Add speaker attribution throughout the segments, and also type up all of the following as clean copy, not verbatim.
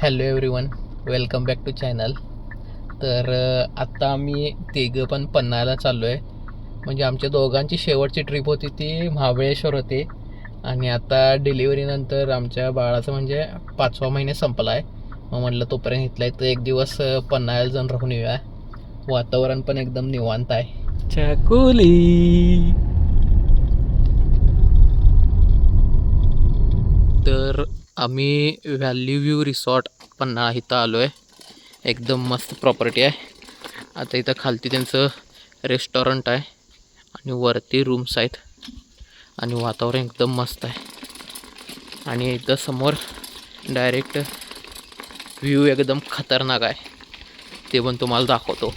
Speaker 1: Hello everyone, welcome back to channel. तर आत्ता आम्ही तिघं पण पन्हाळ्याला चाललो आहे. म्हणजे आमच्या दोघांची शेवटची ट्रिप होती ती महाबळेश्वर होती. आणि आता डिलिव्हरीनंतर आमच्या बाळाचं म्हणजे 5वा महिने संपला आहे. मग म्हटलं तोपर्यंत इथला इथं एक दिवस पन्हाळ्याला जाऊन राहून येऊया. वातावरण पण एकदम निवांत आहे. चकुली. तर आम्ही व्हॅली व्ह्यू रिसॉर्ट पन्हाळा इथं आलो आहे. एकदम मस्त प्रॉपर्टी आहे. आता इथं खालती त्यांचं रेस्टॉरंट आहे आणि वरती रूम्स आहेत आणि वातावरण एकदम मस्त आहे. आणि इथं समोर डायरेक्ट व्ह्यू एकदम खतरनाक आहे, ते पण तुम्हाला दाखवतो.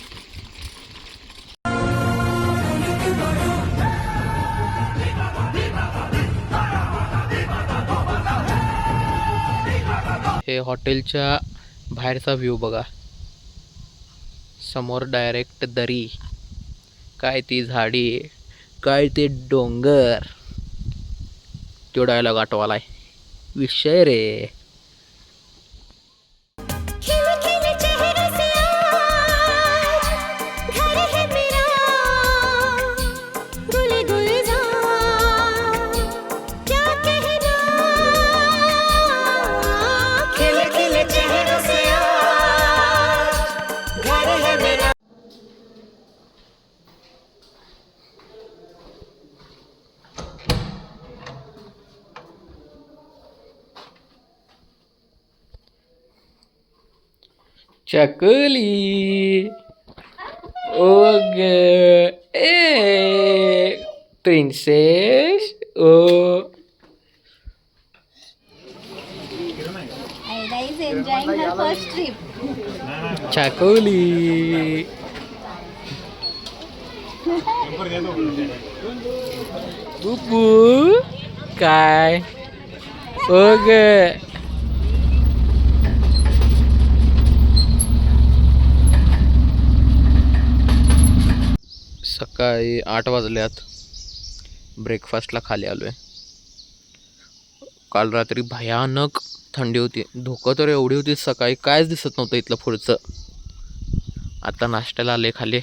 Speaker 1: हे हॉटेलच्या बाहेरचा व्ह्यू बघा. समोर डायरेक्ट दरी, काय ती झाडी, काय ते डोंगर. तो डायलॉग आठवालाय विषय रे. चकली ओग ए प्रिन्सेस ओ.
Speaker 2: Aida is enjoying her first trip.
Speaker 1: चकोली बुबू काय ओग. सकाळी 8 वाजल्यात. ब्रेकफास्टला खाली आलो आहे. काल रात्री भयानक थंडी होती. धुकं तर एवढी होती सकाळी कायच दिसत नव्हतं इथलं पुढचं. आता नाश्त्याला आले खाली.